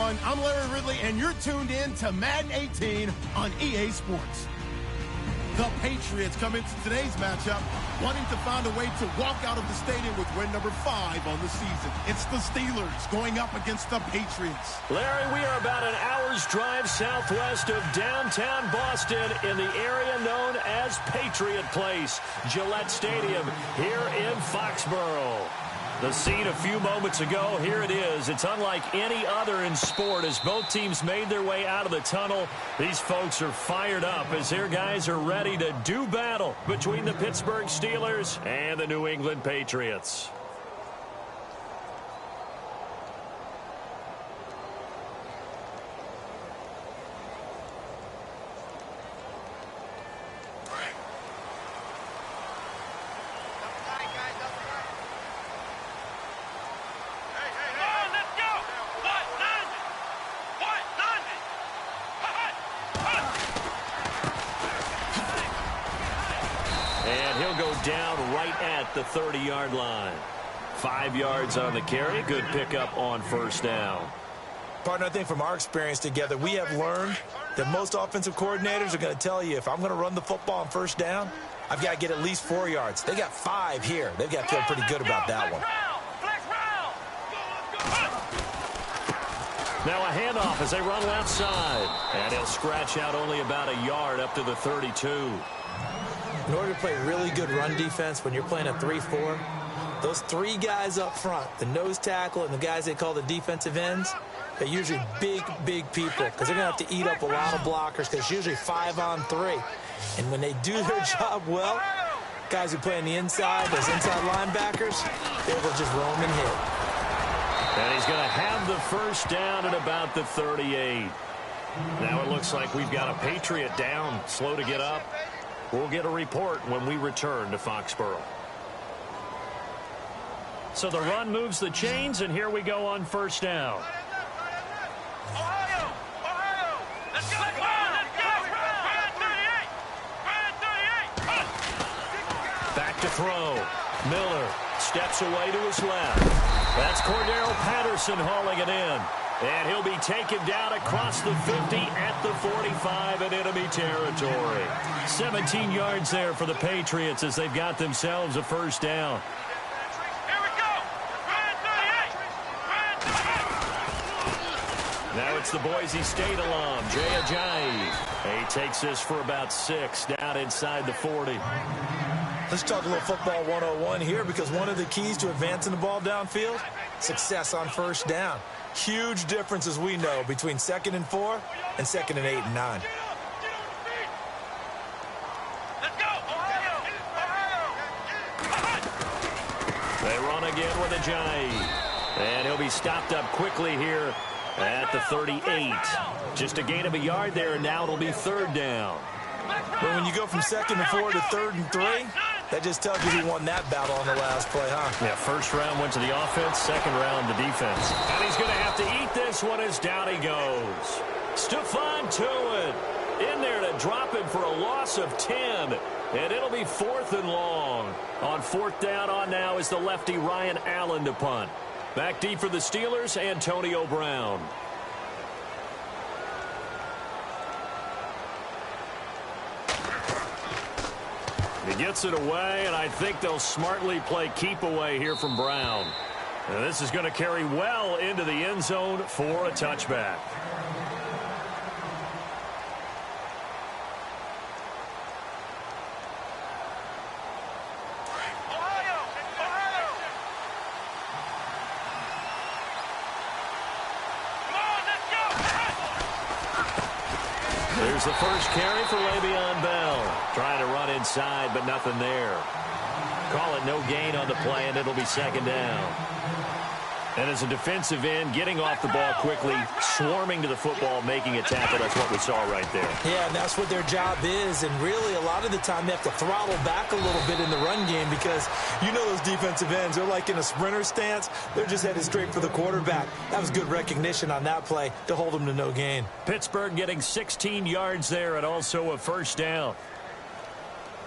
everyone. I'm Larry Ridley, and you're tuned in to Madden 18 on EA Sports. The Patriots come into today's matchup wanting to find a way to walk out of the stadium with win number 5 on the season. It's the Steelers going up against the Patriots. Larry, we are about an hour's drive southwest of downtown Boston in the area known as Patriot Place, Gillette Stadium, here in Foxborough. The scene a few moments ago, here it is. It's unlike any other in sport as both teams made their way out of the tunnel. These folks are fired up as their guys are ready to do battle between the Pittsburgh Steelers and the New England Patriots. Down right at the 30-yard line. 5 yards on the carry. Good pickup on first down. Partner, I think from our experience together, we have learned that most offensive coordinators are going to tell you, if I'm going to run the football on first down, I've got to get at least 4 yards. They got 5 here. They've got to feel pretty good about that one. Now a handoff as they run left side. And he'll scratch out only about a yard up to the 32. In order to play really good run defense when you're playing a 3-4, those 3 guys up front, the nose tackle and the guys they call the defensive ends, they're usually big people because they're going to have to eat up a lot of blockers because it's usually 5 on 3. And when they do their job well, guys who play on the inside, those inside linebackers, they're able to just roam and hit. And he's going to have the first down at about the 38. Now it looks like we've got a Patriot down, slow to get up. We'll get a report when we return to Foxborough. So the run moves the chains, and here we go on first down. Ohio! Let's go! Back to throw. Miller steps away to his left. That's Cordero Patterson hauling it in. And he'll be taken down across the 50 at the 45 in enemy territory. 17 yards there for the Patriots as they've got themselves a first down. Here we go. Now it's the Boise State alum, Jay Ajayi. He takes this for about 6 down inside the 40. Let's talk a little football 101 here because one of the keys to advancing the ball downfield, success on first down. Huge difference, as we know, between 2nd and 4 and 2nd and 8 and 9. Let's go, Ohio! They run again with Ajayi. And he'll be stopped up quickly here at the 38. Just a gain of a yard there, and now it'll be 3rd down. But when you go from 2nd and 4 to 3rd and 3, that just tells you who won that battle on the last play, huh? Yeah, first round went to the offense, second round the defense. And he's going to have to eat this one as down he goes. Stephon Tuitt in there to drop him for a loss of 10. And it'll be 4th and long. On 4th down on now is the lefty Ryan Allen to punt. Back deep for the Steelers, Antonio Brown. He gets it away, and I think they'll smartly play keep away here from Brown. And this is going to carry well into the end zone for a touchback. There's the first carry for Le'Veon Bell. Trying to run inside, but nothing there. Call it no gain on the play, and it'll be 2nd down. And as a defensive end, getting off the ball quickly, swarming to the football, making a tackle. That's what we saw right there. Yeah, and that's what their job is. And really, a lot of the time, they have to throttle back a little bit in the run game because you know those defensive ends, they're like in a sprinter stance. They're just headed straight for the quarterback. That was good recognition on that play to hold them to no gain. Pittsburgh getting 16 yards there and also a first down.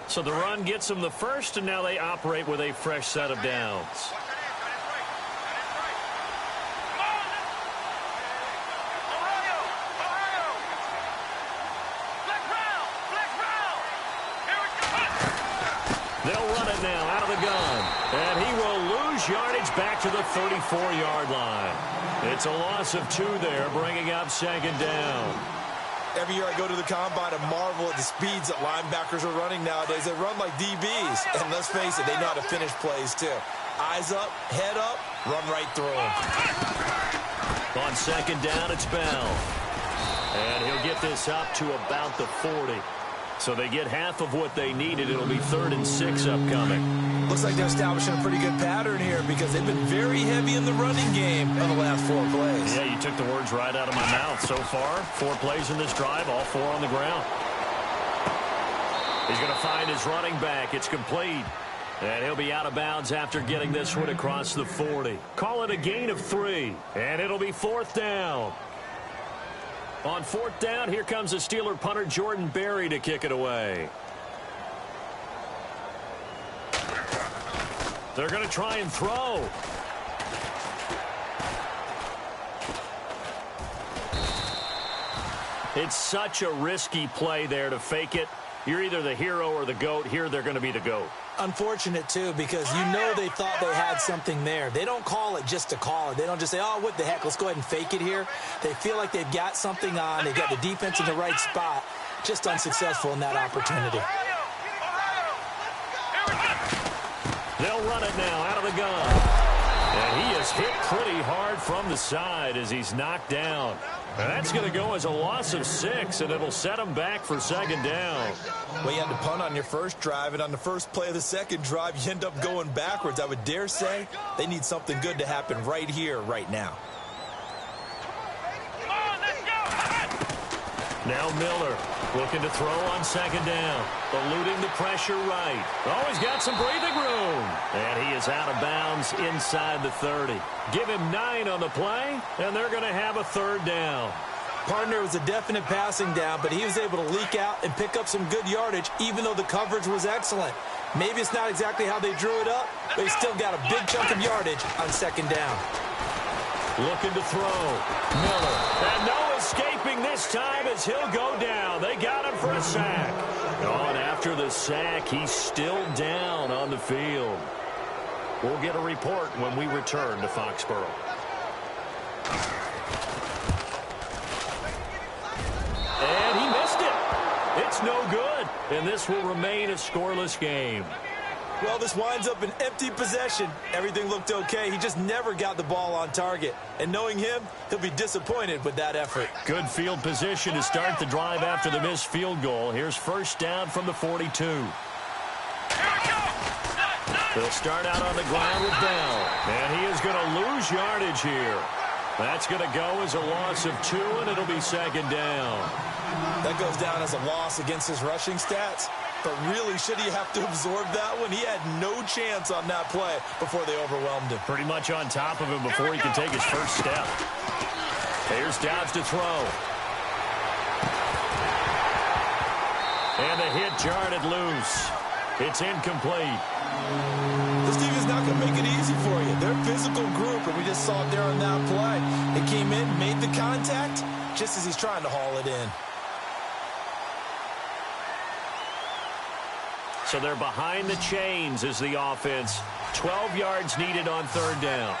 So the run gets them the first, and now they operate with a fresh set of downs. And he will lose yardage back to the 34-yard line. It's a loss of 2 there, bringing up second down. Every year I go to the combine and marvel at the speeds that linebackers are running nowadays. They run like DBs. And let's face it, they know how to finish plays too. Eyes up, head up, run right through them. On second down, it's Bell. And he'll get this up to about the 40. So they get half of what they needed. It'll be 3rd and 6 upcoming. Looks like they're establishing a pretty good pattern here because they've been very heavy in the running game on the last 4 plays. Yeah, you took the words right out of my mouth. So far, 4 plays in this drive, all 4 on the ground. He's going to find his running back. It's complete. And he'll be out of bounds after getting this one across the 40. Call it a gain of 3. And it'll be 4th down. On 4th down, here comes the Steeler punter Jordan Berry to kick it away. They're going to try and throw. It's such a risky play there to fake it. You're either the hero or the GOAT. Here they're going to be the GOAT. Unfortunate, too, because you know they thought they had something there. They don't call it just to call it. They don't just say, oh, what the heck, let's go ahead and fake it here. They feel like they've got something on. They've got the defense in the right spot. Just unsuccessful in that opportunity. They'll run it now out of the gun. And he is hit pretty hard from the side as he's knocked down. And that's going to go as a loss of 6, and it'll set him back for second down. Well, you had to punt on your first drive, and on the first play of the second drive, you end up going backwards. I would dare say they need something good to happen right here, right now. Come on, let's go. Now Miller looking to throw on second down. Eluding the pressure right. Oh, he's got some breathing room. And he is out of bounds inside the 30. Give him 9 on the play, and they're going to have a 3rd down. Partner was a definite passing down, but he was able to leak out and pick up some good yardage, even though the coverage was excellent. Maybe it's not exactly how they drew it up, but he still got a big chunk of yardage on second down. Looking to throw. Miller. And no escaping this time as he'll go down. They got him for a sack. Oh, and after the sack, he's still down on the field. We'll get a report when we return to Foxborough. And he missed it. It's no good. And this will remain a scoreless game. Well, this winds up an empty possession. Everything looked okay. He just never got the ball on target. And knowing him, he'll be disappointed with that effort. Good field position to start the drive after the missed field goal. Here's first down from the 42. They'll start out on the ground with Bell. And he is going to lose yardage here. That's going to go as a loss of 2, and it'll be second down. That goes down as a loss against his rushing stats. But really, should he have to absorb that one? He had no chance on that play before they overwhelmed him. Pretty much on top of him before he can take his first step. Here's Dowds to throw. And the hit jarred it loose. It's incomplete. This team is not going to make it easy for you. They're a physical group, and we just saw it there on that play. It came in, made the contact, just as he's trying to haul it in. So they're behind the chains as the offense. 12 yards needed on 3rd down.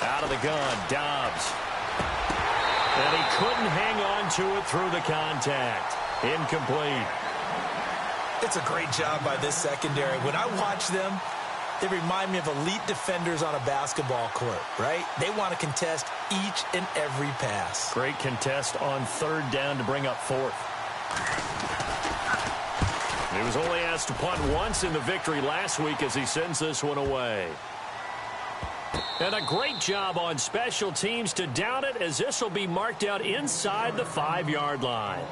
Out of the gun, Dobbs. And he couldn't hang on to it through the contact. Incomplete. It's a great job by this secondary. When I watch them, they remind me of elite defenders on a basketball court, right? They want to contest each and every pass. Great contest on 3rd down to bring up 4th. He was only asked to punt once in the victory last week as he sends this one away. And a great job on special teams to down it as this will be marked out inside the 5-yard line.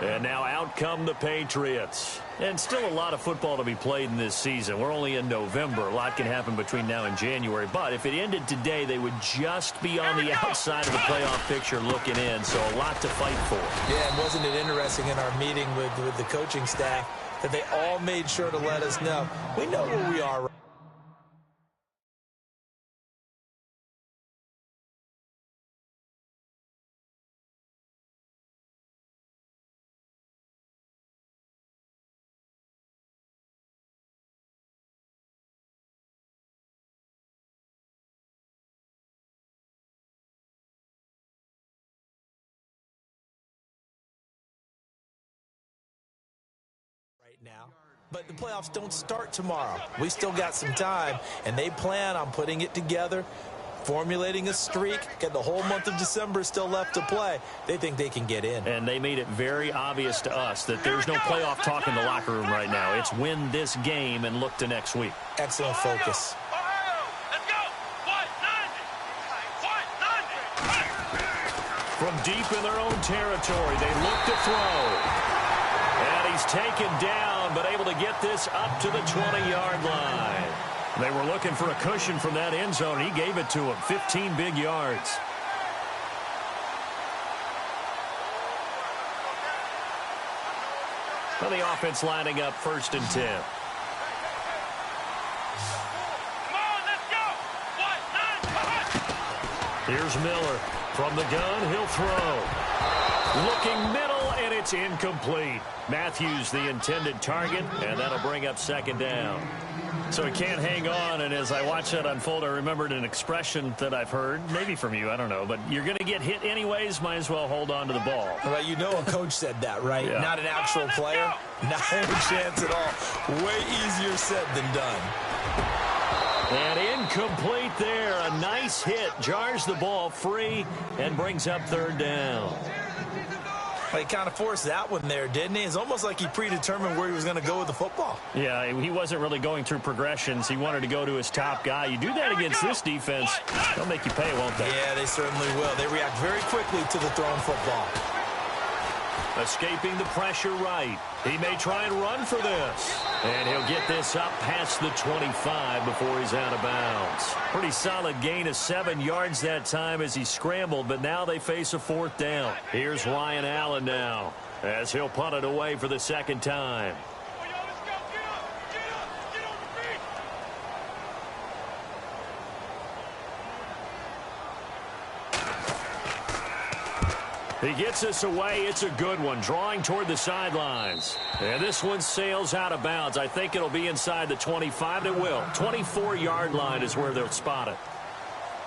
And now out come the Patriots. And still a lot of football to be played in this season. We're only in November. A lot can happen between now and January. But if it ended today, they would just be on the outside of the playoff picture looking in. So a lot to fight for. Yeah, and wasn't it interesting in our meeting with the coaching staff that they all made sure to let us know, we know where we are right now. But the playoffs don't start tomorrow. We still got some time, and they plan on putting it together, formulating a streak, get the whole month of December still left to play. They think they can get in. And they made it very obvious to us that there's no playoff talk in the locker room right now. It's win this game and look to next week. Excellent focus. From deep in their own territory, they look to throw. And he's taken down, but able to get this up to the 20-yard line. They were looking for a cushion from that end zone. He gave it to him, 15 big yards. Well, the offense lining up 1st and 10. Here's Miller. From the gun, he'll throw. Looking middle, and it's incomplete. Matthews, the intended target, and that'll bring up 2nd down. So he can't hang on, and as I watch that unfold, I remembered an expression that I've heard, maybe from you, I don't know, but you're going to get hit anyways, might as well hold on to the ball. Well, you know a coach said that, right? Yeah. Not an actual player. Not a chance at all. Way easier said than done. And incomplete there. A nice hit. Jars the ball free and brings up 3rd down. Well, he kind of forced that one there, didn't he? It's almost like he predetermined where he was going to go with the football. Yeah, he wasn't really going through progressions. He wanted to go to his top guy. You do that against this defense, they'll make you pay, won't they? Yeah, they certainly will. They react very quickly to the thrown football. Escaping the pressure right. He may try and run for this. And he'll get this up past the 25 before he's out of bounds. Pretty solid gain of 7 yards that time as he scrambled, but now they face a 4th down. Here's Ryan Allen now as he'll punt it away for the 2nd time. He gets this away. It's a good one, drawing toward the sidelines. And this one sails out of bounds. I think it'll be inside the 25. It will. 24-yard line is where they'll spot it.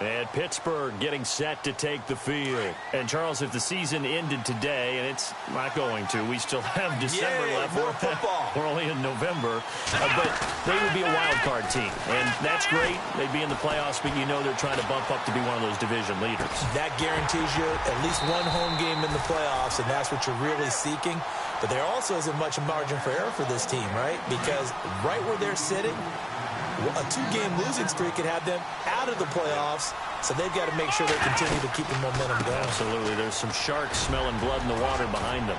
And Pittsburgh getting set to take the field. And, Charles, if the season ended today, and it's not going to, we still have December left. More football. We're only in November. But they would be a wild card team. And that's great. They'd be in the playoffs, but you know they're trying to bump up to be one of those division leaders. That guarantees you at least one home game in the playoffs, and that's what you're really seeking. But there also isn't much margin for error for this team, right? Because right where they're sitting, a 2-game losing streak could have them out of the playoffs, so they've got to make sure they continue to keep the momentum going. Absolutely. There's some sharks smelling blood in the water behind them.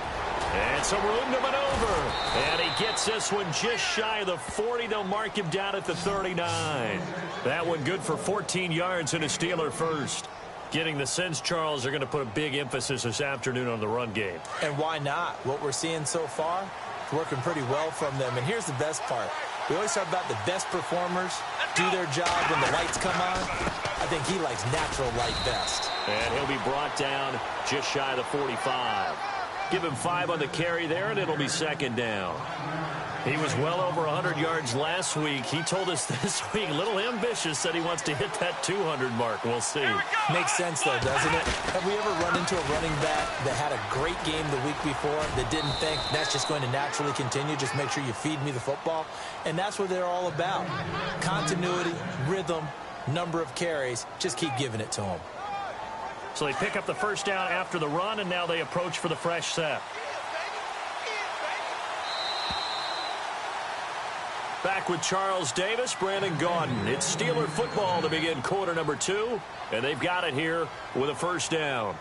And some room to maneuver. And he gets this one just shy of the 40. They'll mark him down at the 39. That one good for 14 yards and a Steeler first. Getting the sense, Charles, they're going to put a big emphasis this afternoon on the run game. And why not? What we're seeing so far, it's working pretty well from them. And here's the best part. We always talk about the best performers do their job when the lights come on. I think he likes natural light best. And he'll be brought down just shy of the 45. Give him 5 on the carry there, and it'll be 2nd down. He was well over 100 yards last week. He told us this week, a little ambitious, said he wants to hit that 200 mark. We'll see. Makes sense, though, doesn't it? Have we ever run into a running back that had a great game the week before that didn't think that's just going to naturally continue? Just make sure you feed me the football. And that's what they're all about. Continuity, rhythm, number of carries. Just keep giving it to them. So they pick up the 1st down after the run, and now they approach for the fresh set. Back with Charles Davis, Brandon Gaudin. It's Steeler football to begin quarter number 2, and they've got it here with a 1st down.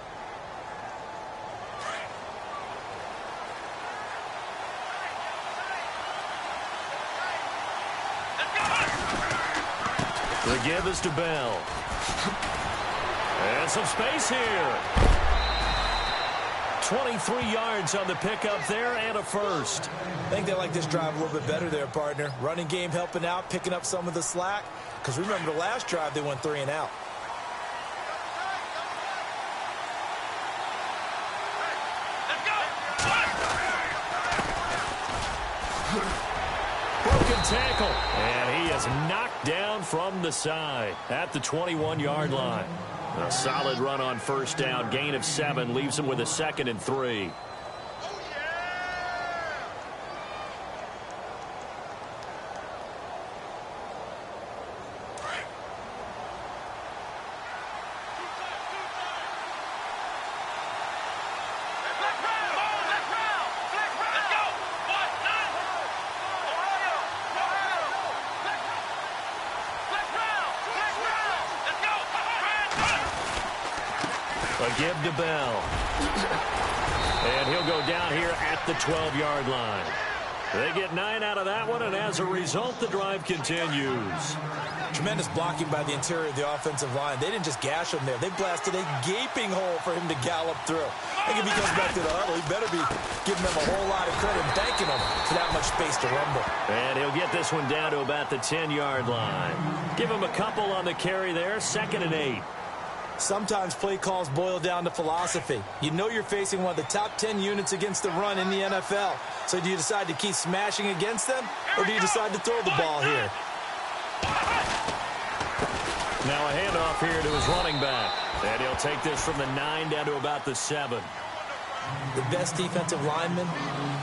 The give is to Bell. And some space here. 23 yards on the pickup there and a first. I think they like this drive a little bit better there, partner. Running game helping out, picking up some of the slack. Because remember the last drive, they went 3 and out. Broken tackle. And he is knocked down from the side at the 21-yard line. A solid run on 1st down. Gain of 7 leaves him with a 2nd and 3. give to Bell. And he'll go down here at the 12-yard line. They get 9 out of that one, and as a result, the drive continues. Tremendous blocking by the interior of the offensive line. They didn't just gash him there. They blasted a gaping hole for him to gallop through. I think if he comes back to the huddle, he better be giving them a whole lot of credit and thanking them for that much space to rumble. And he'll get this one down to about the 10-yard line. Give him a couple on the carry there, 2nd and 8. Sometimes play calls boil down to philosophy. You know you're facing one of the top 10 units against the run in the NFL. So do you decide to keep smashing against them, or do you decide to throw the ball here? Now a handoff here to his running back. And he'll take this from the 9 down to about the 7. The best defensive linemen,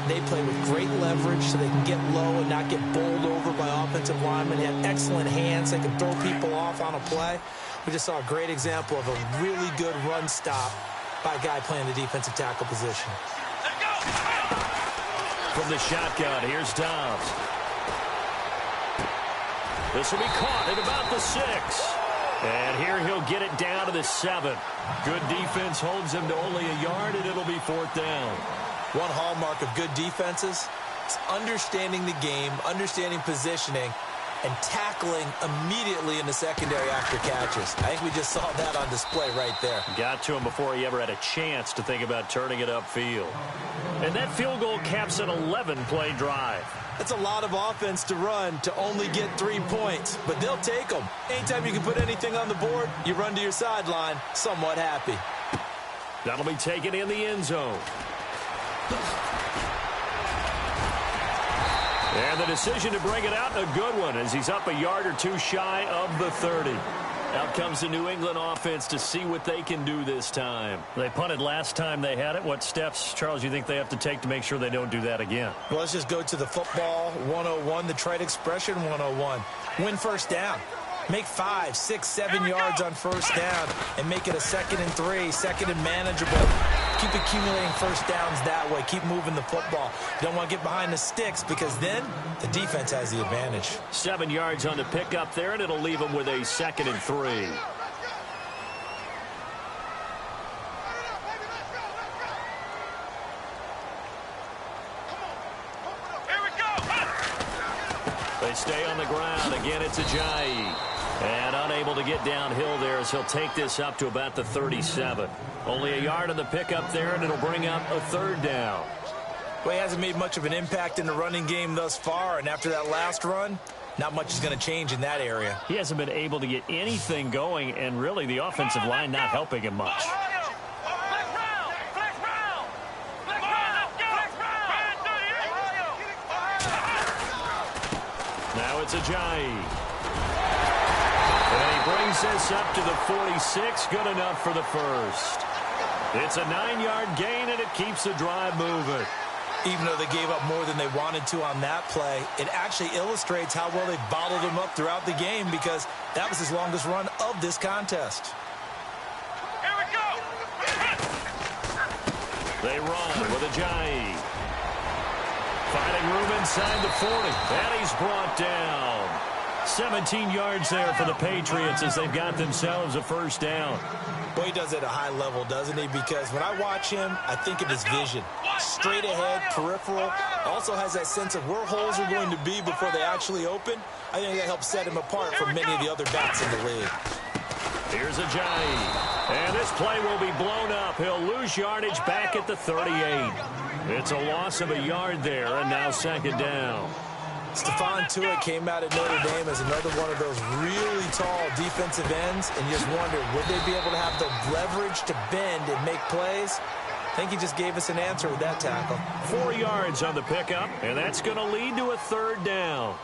they play with great leverage so they can get low and not get bowled over by offensive linemen. They have excellent hands. They can throw people off on a play. We just saw a great example of a really good run stop by a guy playing the defensive tackle position. From the shotgun, here's Dobbs. This will be caught at about the 6. And here he'll get it down to the 7. Good defense holds him to only a yard, and it'll be 4th down. One hallmark of good defenses is understanding the game, understanding positioning, and tackling immediately in the secondary after catches. I think we just saw that on display right there. Got to him before he ever had a chance to think about turning it upfield. And that field goal caps an 11-play drive. That's a lot of offense to run to only get 3 points, but they'll take them. Anytime you can put anything on the board, you run to your sideline somewhat happy. That'll be taken in the end zone. And the decision to bring it out, a good one, as he's up a yard or two shy of the 30. Out comes the New England offense to see what they can do this time. They punted last time they had it. What steps, Charles, you think they have to take to make sure they don't do that again? Well, let's just go to the football 101, the trite expression 101. Win first down. Make 5, 6, 7 yards on first down and make it a 2nd and 3, 2nd and manageable. Keep accumulating first downs that way. Keep moving the football. You don't want to get behind the sticks because then the defense has the advantage. 7 yards on the pickup there, and it'll leave them with a 2nd and 3. They stay on the ground. Again, it's Ajayi. And unable to get downhill there as he'll take this up to about the 37. Only a yard on the pickup there, and it'll bring up a 3rd down. Well, he hasn't made much of an impact in the running game thus far, and after that last run, not much is going to change in that area. He hasn't been able to get anything going, and really the offensive line not helping him much. Now it's Ajayi. And he brings this up to the 46. Good enough for the first. It's a 9-yard gain, and it keeps the drive moving. Even though they gave up more than they wanted to on that play, it actually illustrates how well they bottled him up throughout the game because that was his longest run of this contest. Here we go. They run with Ajayi. Finding room inside the 40. And he's brought down. 17 yards there for the Patriots as they've got themselves a first down. Boy, he does it at a high level, doesn't he? Because when I watch him, I think of his vision. Straight ahead, peripheral. Also has that sense of where holes are going to be before they actually open. I think that helps set him apart from many of the other backs in the league. Here's Ajayi. And this play will be blown up. He'll lose yardage back at the 38. It's a loss of a yard there, and now 2nd down. Stephon Tuitt came out of Notre Dame as another one of those really tall defensive ends, and you just wonder, would they be able to have the leverage to bend and make plays? I think he just gave us an answer with that tackle. 4 yards on the pickup, and that's going to lead to a 3rd down.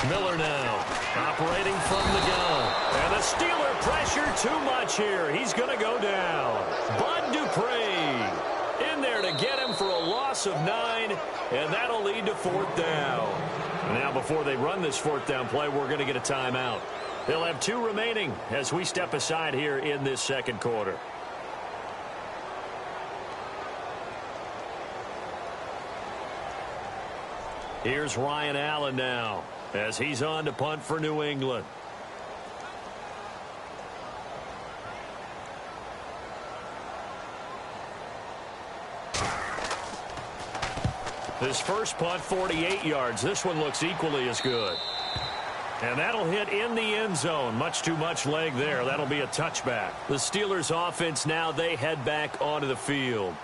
Miller now operating from the gun. And the Steeler pressure too much here. He's going to go down. Bud Dupree. In there to get him for a loss of 9, and that'll lead to 4th down. Now, before they run this 4th down play, we're going to get a timeout. They'll have 2 remaining as we step aside here in this second quarter. Here's Ryan Allen now as he's on to punt for New England. This first punt, 48 yards. This one looks equally as good. And that'll hit in the end zone. Much too much leg there. That'll be a touchback. The Steelers offense now, they head back onto the field.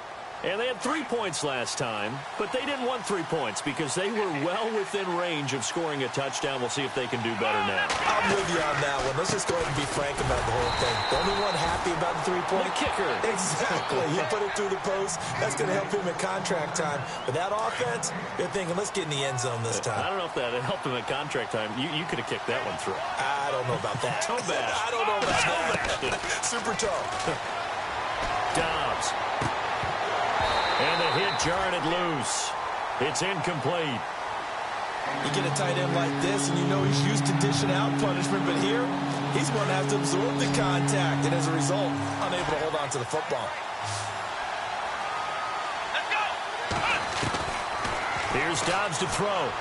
And they had 3 points last time, but they didn't want 3 points because they were well within range of scoring a touchdown. We'll see if they can do better now. I'm with you on that one. Let's just go ahead and be frank about the whole thing. The only one happy about the 3-point. The kicker. Exactly. He put it through the post. That's going to help him at contract time. But that offense, you're thinking, let's get in the end zone this time. I don't know if that helped him at contract time. You could have kicked that one through. I don't know about that. Toe bash. I don't know about that. Super toe. Dobbs. And the hit jarred it loose. It's incomplete. You get a tight end like this, and you know he's used to dishing out punishment, but here, he's going to have to absorb the contact, and as a result, unable to hold on to the football. Let's go! Here's Dobbs to throw.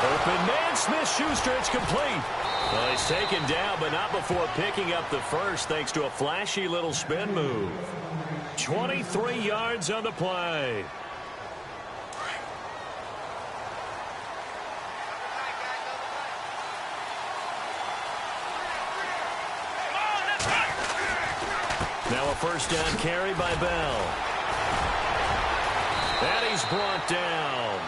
Open man, Smith-Schuster, it's complete. Well, he's taken down, but not before picking up the first, thanks to a flashy little spin move. 23 yards on the play. Now a first down carry by Bell. And he's brought down.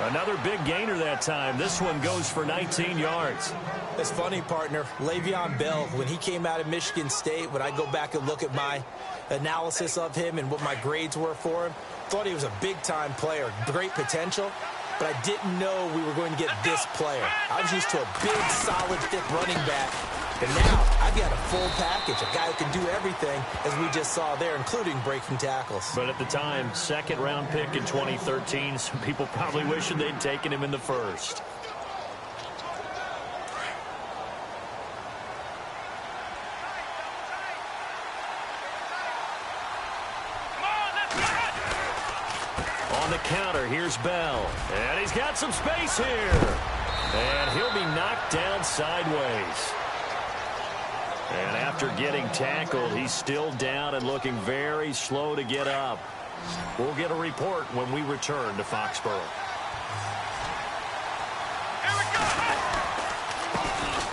Another big gainer that time. This one goes for 19 yards. It's funny, partner. Le'Veon Bell, when he came out of Michigan State, when I go back and look at my analysis of him and what my grades were for him, thought he was a big-time player, great potential, but I didn't know we were going to get this player. I was used to a big, solid, thick running back, and now I've got a full package, a guy who can do everything, as we just saw there, including breaking tackles. But at the time, second-round pick in 2013, some people probably wishing they'd taken him in the first. On the counter, here's Bell. And he's got some space here. And he'll be knocked down sideways. And after getting tackled, he's still down and looking very slow to get up. We'll get a report when we return to Foxborough.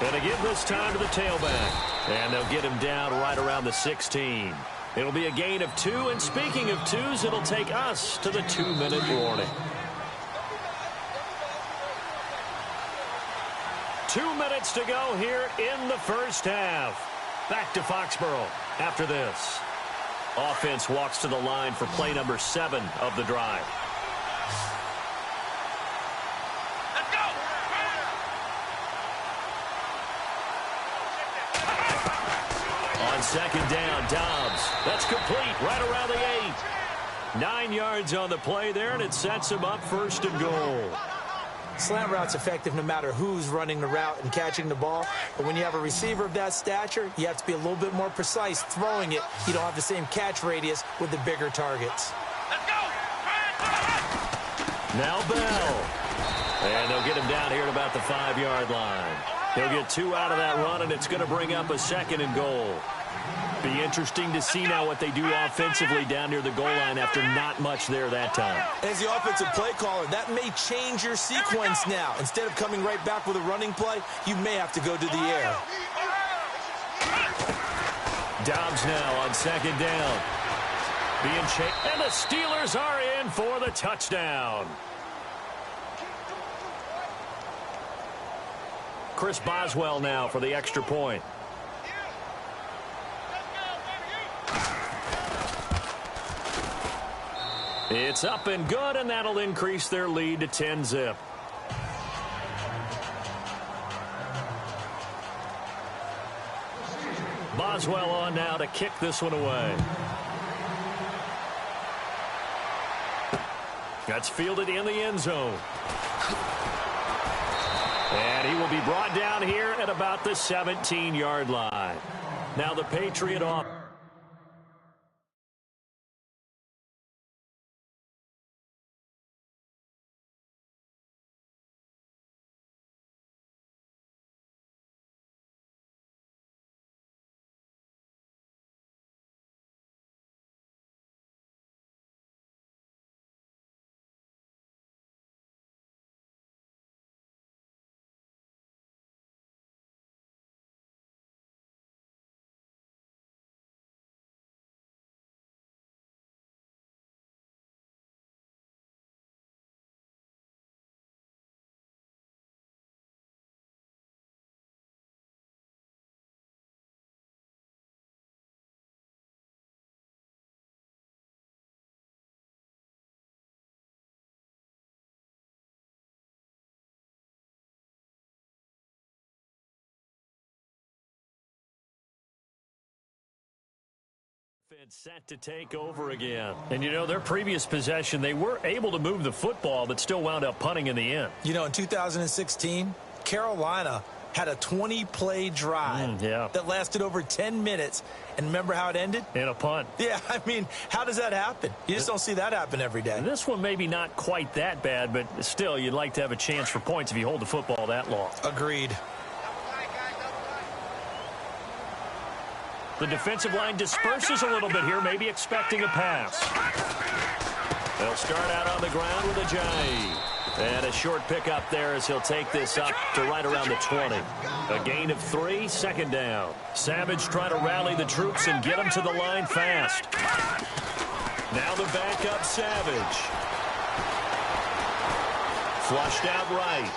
Gonna give this time to the tailback. And they'll get him down right around the 16. It'll be a gain of 2, and speaking of 2s, it'll take us to the 2-minute warning. 2 minutes to go here in the first half. Back to Foxborough after this. Offense walks to the line for play number 7 of the drive. Let's go! On second down, Dobbs. That's complete right around the 8. 9 yards on the play there, and it sets him up 1st and goal. Slant route's effective no matter who's running the route and catching the ball. But when you have a receiver of that stature, you have to be a little bit more precise throwing it. You don't have the same catch radius with the bigger targets. Let's go! Now Bell. And they'll get him down here at about the 5-yard line. He'll get 2 out of that run, and it's going to bring up a 2nd and goal. Be interesting to see now what they do offensively down near the goal line after not much there that time. As the offensive play caller, that may change your sequence now. Instead of coming right back with a running play, you may have to go to the air. Dobbs now on 2nd down. Being chased, and the Steelers are in for the touchdown. Chris Boswell now for the extra point. It's up and good, and that'll increase their lead to 10-zip. Boswell on now to kick this one away. That's fielded in the end zone. And he will be brought down here at about the 17-yard line. Now the Patriot off. Set to take over again. And, you know, their previous possession, they were able to move the football, but still wound up punting in the end. You know, in 2016, Carolina had a 20-play drive that lasted over 10 minutes. And remember how it ended? In a punt. Yeah, I mean, how does that happen? You just don't see that happen every day. This one maybe not quite that bad, but still, you'd like to have a chance for points if you hold the football that long. Agreed. The defensive line disperses a little bit here, maybe expecting a pass. They'll start out on the ground with a J. And a short pickup there as he'll take this up to right around the 20. A gain of 3, second down. Savage trying to rally the troops and get them to the line fast. Now the backup Savage. Flushed out right.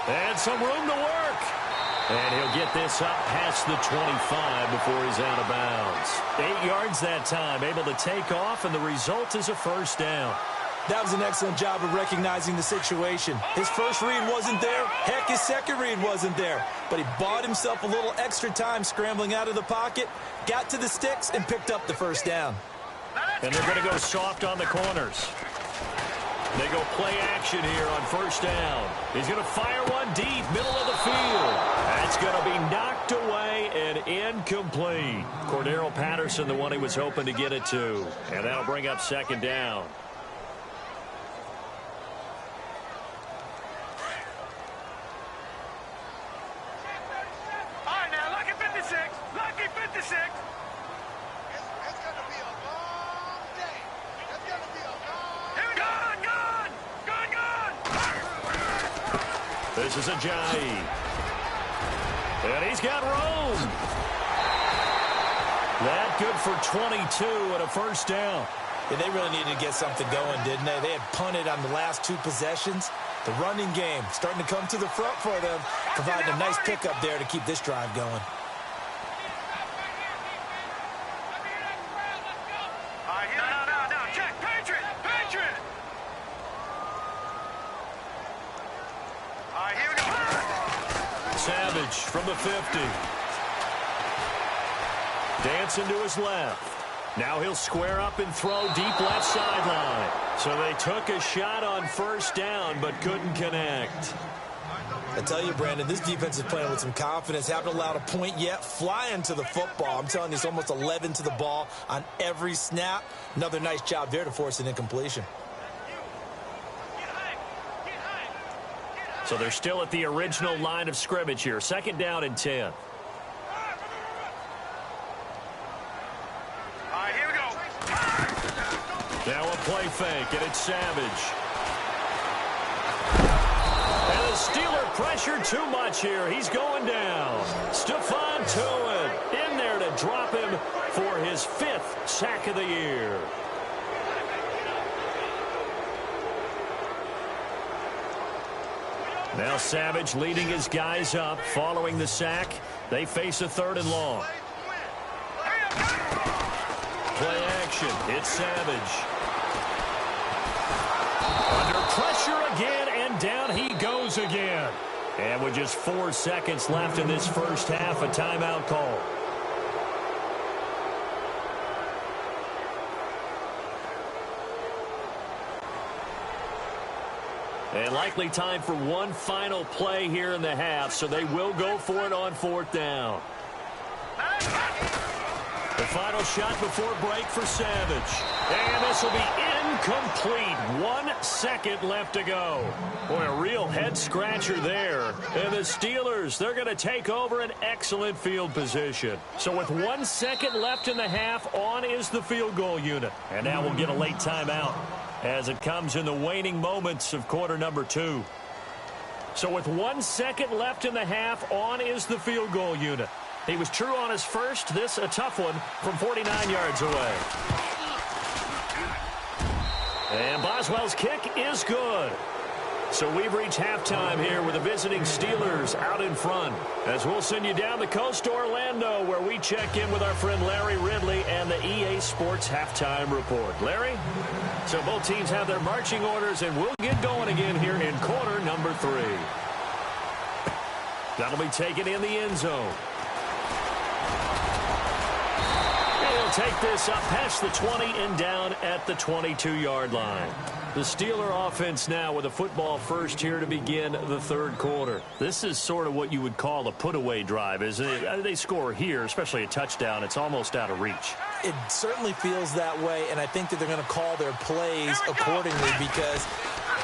And some room to work. And he'll get this up past the 25 before he's out of bounds. 8 yards that time, able to take off, and the result is a first down. That was an excellent job of recognizing the situation. His first read wasn't there. Heck, his second read wasn't there. But he bought himself a little extra time scrambling out of the pocket, got to the sticks, and picked up the first down. And they're going to go soft on the corners. They go play action here on first down. He's going to fire one deep, middle of the field. That's going to be knocked away and incomplete. Cordero Patterson, the one he was hoping to get it to. And that'll bring up second down. All right, now, lucky 56. Lucky 56. It's going to be a long day. It's going to be a long day. Gone. This is a Jai. And he's got room. That good for 22 and a first down. Yeah, they really needed to get something going, didn't they? They had punted on the last 2 possessions. The running game starting to come to the front for them, providing a nice pickup there to keep this drive going. Now, check. Patriot. All right, here we go. Savage from the 50. Dancing to his left. Now he'll square up and throw deep left sideline. So they took a shot on first down but couldn't connect. I tell you, Brandon, this defense is playing with some confidence. Haven't allowed a point yet. Flying to the football. I'm telling you, it's almost 11 to the ball on every snap. Another nice job there to force an incompletion. So they're still at the original line of scrimmage here. Second down and 10. All right, here we go. Now a play fake, and it's Savage. And the Steeler pressure too much here. He's going down. Stephon Tuitt in there to drop him for his 5th sack of the year. Now Savage leading his guys up following the sack. They face a 3rd and long. Play action. It's Savage. Under pressure again, and down he goes again. And with just 4 seconds left in this first half, a timeout call. And likely time for one final play here in the half, so they will go for it on 4th down. The final shot before break for Savage. And this will be incomplete. 1 second left to go. Boy, a real head-scratcher there. And the Steelers, they're going to take over an excellent field position. So with 1 second left in the half, on is the field goal unit. And now we'll get a late timeout as it comes in the waning moments of quarter number 2. So with 1 second left in the half, on is the field goal unit. He was true on his first. This a tough one from 49 yards away. And Boswell's kick is good. So we've reached halftime here with the visiting Steelers out in front. As we'll send you down the coast to Orlando, where we check in with our friend Larry Ridley and the EA Sports Halftime Report. Larry? So both teams have their marching orders, and we'll get going again here in quarter number 3. That'll be taken in the end zone. He'll take this up past the 20 and down at the 22-yard line. The Steeler offense now with a football first here to begin the third quarter. This is sort of what you would call a put-away drive, isn't it? They score here, especially a touchdown. It's almost out of reach. It certainly feels that way, and I think that they're going to call their plays accordingly, because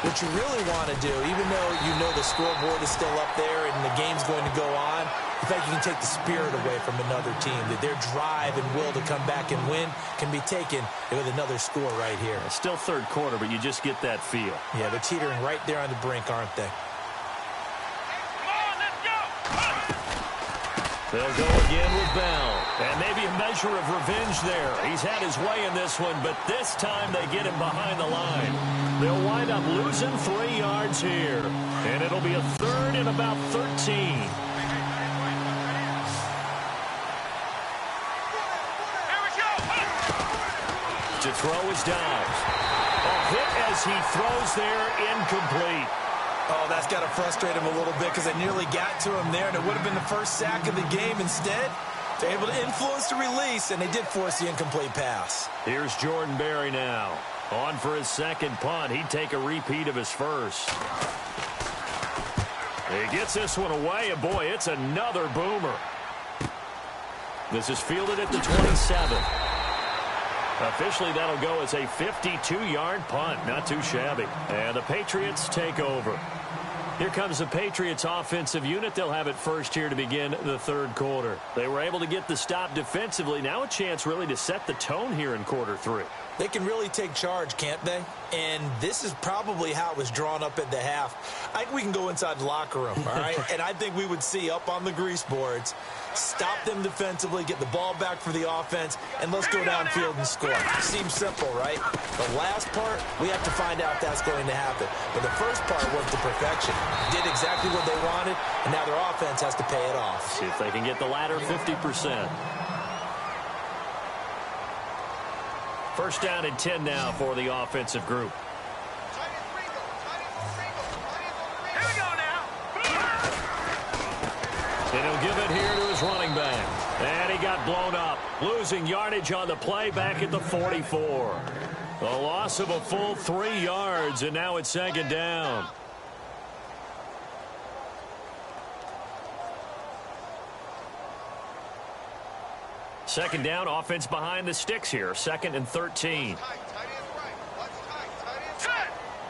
what you really want to do, even though you know the scoreboard is still up there and the game's going to go on, in fact, you can take the spirit away from another team, that their drive and will to come back and win can be taken with another score right here. It's still third quarter, but you just get that feel. Yeah, they're teetering right there on the brink, aren't they? Come on, let's go! They'll go again with Bell. And maybe a measure of revenge there. He's had his way in this one, but this time they get him behind the line. They'll wind up losing 3 yards here. And it'll be a third and about 13. To throw is Downs. A hit as he throws there, incomplete. Oh, that's got to frustrate him a little bit, because they nearly got to him there, and it would have been the first sack of the game. Instead, they're able to influence the release, and they did force the incomplete pass. Here's Jordan Berry now. On for his second punt. He'd take a repeat of his first. He gets this one away, and boy, it's another boomer. This is fielded at the 27. Officially, that'll go as a 52-yard punt. Not too shabby. And the Patriots take over. Here comes the Patriots offensive unit. They'll have it first here to begin the third quarter. They were able to get the stop defensively. Now a chance really to set the tone here in quarter 3. They can really take charge, can't they? And this is probably how it was drawn up at the half. I think we can go inside the locker room, all right? And I think we would see up on the grease boards, stop them defensively, get the ball back for the offense, and let's go downfield and score. Seems simple, right? The last part, we have to find out if that's going to happen. But the first part was to perfection. Did exactly what they wanted, and now their offense has to pay it off. See if they can get the latter 50%. First down and 10 now for the offensive group. Here we go now. And he'll give it here to his running back. And he got blown up, losing yardage on the play back at the 44. A loss of a full 3 yards, and now it's second down. Second down, offense behind the sticks here. 2nd and 13. Set.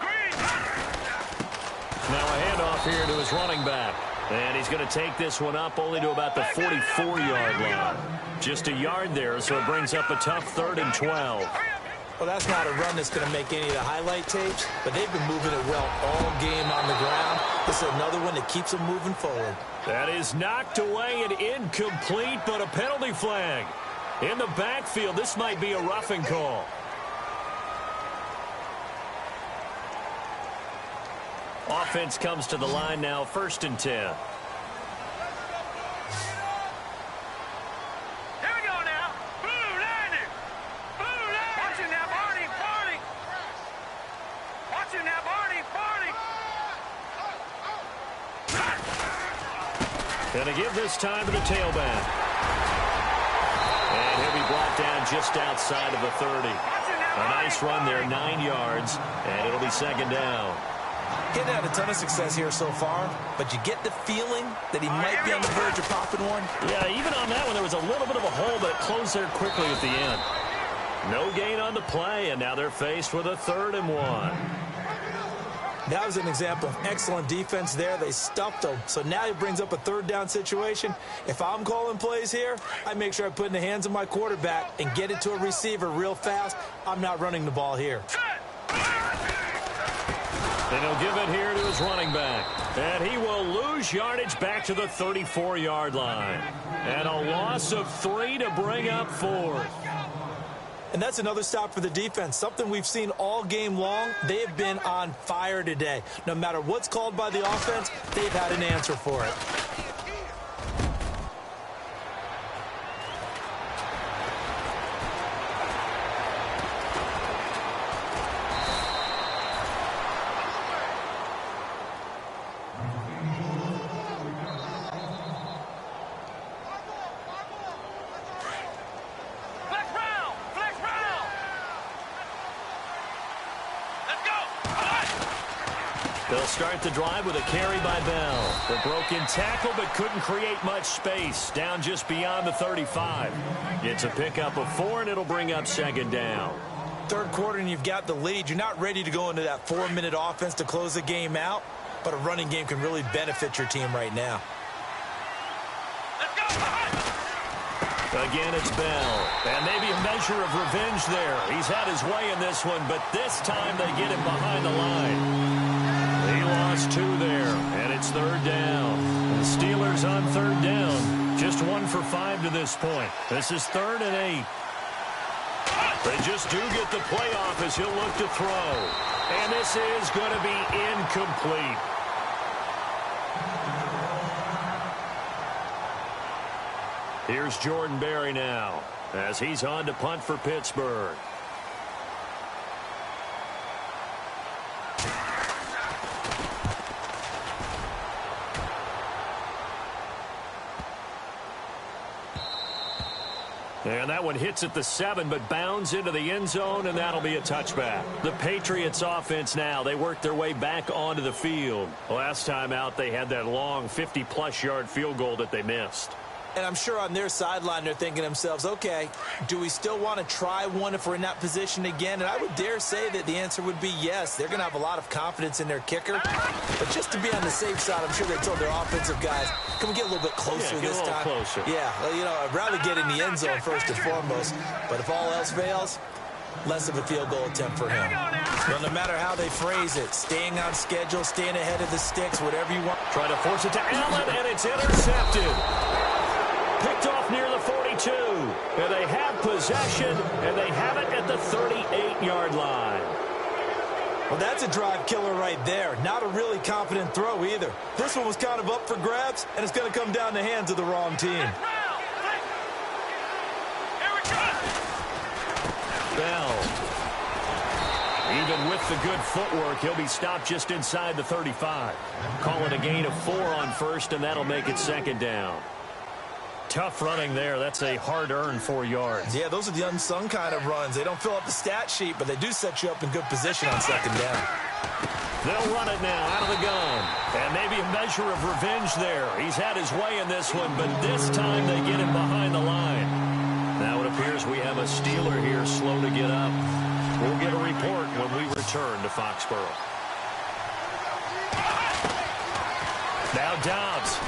Green. Now a handoff here to his running back. And he's going to take this one up only to about the 44-yard line. Just a yard there, so it brings up a tough 3rd and 12. Well, that's not a run that's going to make any of the highlight tapes, but they've been moving it well all game on the ground. This is another one that keeps them moving forward. That is knocked away and incomplete, but a penalty flag. In the backfield, this might be a roughing call. Offense comes to the line now, 1st and 10. Here we go now. Blue landing. Blue landing. Watch it now, Barney. Barney. Watch it now, Barney. Barney. Gonna give this time to the tailback. And he'll be brought down just outside of the 30. A nice run there, 9 yards, and it'll be second down. He hasn't had a ton of success here so far, but you get the feeling that he might be on the verge of popping one. Yeah, even on that one, there was a little bit of a hole, but it closed there quickly at the end. No gain on the play, and now they're faced with a 3rd and 1. That was an example of excellent defense there. They stuffed him. So now he brings up a 3rd down situation. If I'm calling plays here, I make sure I put it in the hands of my quarterback and get it to a receiver real fast. I'm not running the ball here. And he'll give it here to his running back. And he will lose yardage back to the 34-yard line. And a loss of 3 to bring up 4th. And that's another stop for the defense, something we've seen all game long. They have been on fire today. No matter what's called by the offense, they've had an answer for it. They'll start the drive with a carry by Bell. The broken tackle, but couldn't create much space. Down just beyond the 35. It's a pickup of 4, and it'll bring up 2nd down. 3rd quarter, and you've got the lead. You're not ready to go into that 4-minute offense to close the game out, but a running game can really benefit your team right now. Again, it's Bell. And maybe a measure of revenge there. He's had his way in this one, but this time they get him behind the line. He lost 2 there, and it's 3rd down. The Steelers on 3rd down. Just 1 for 5 to this point. This is 3rd and 8. They just do get the play off as he'll look to throw. And this is going to be incomplete. Here's Jordan Berry now as he's on to punt for Pittsburgh. And that one hits at the 7, but bounds into the end zone, and that'll be a touchback. The Patriots offense now, they worked their way back onto the field. Last time out, they had that long 50-plus yard field goal that they missed. And I'm sure on their sideline they're thinking to themselves, okay, do we still want to try one if we're in that position again? And I would dare say that the answer would be yes. They're going to have a lot of confidence in their kicker. But just to be on the safe side, I'm sure they told their offensive guys, can we get a little bit closer this time? Closer. Yeah, well, you know, I'd rather get in the end zone first and foremost. But if all else fails, less of a field goal attempt for him. Well, no matter how they phrase it, staying on schedule, staying ahead of the sticks, whatever you want. Try to force it to Allen, and it's intercepted. Picked off near the 42. And they have possession, and they have it at the 38-yard line. Well, that's a drive killer right there. Not a really confident throw either. This one was kind of up for grabs, and it's going to come down the hands of the wrong team. Bell. Even with the good footwork, he'll be stopped just inside the 35. Call it a gain of 4 on 1st, and that'll make it 2nd down. Tough running there. That's a hard-earned 4 yards. Yeah, those are the unsung kind of runs. They don't fill up the stat sheet, but they do set you up in good position on 2nd down. They'll run it now out of the gun. And maybe a measure of revenge there. He's had his way in this one, but this time they get him behind the line. Now it appears we have a Steeler here slow to get up. We'll get a report when we return to Foxborough. Now Dobbs.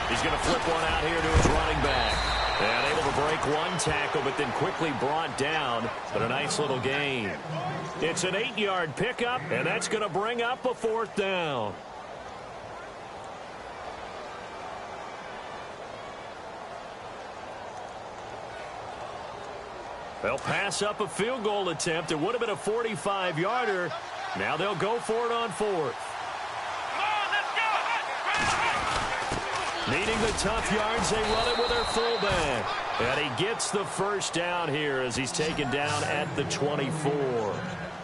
He's going to flip one out here to his running back. And able to break one tackle, but then quickly brought down. But a nice little gain. It's an 8-yard pickup, and that's going to bring up a 4th down. They'll pass up a field goal attempt. It would have been a 45-yarder. Now they'll go for it on 4th. Needing the tough yards, they run it with their fullback. And he gets the 1st down here as he's taken down at the 24.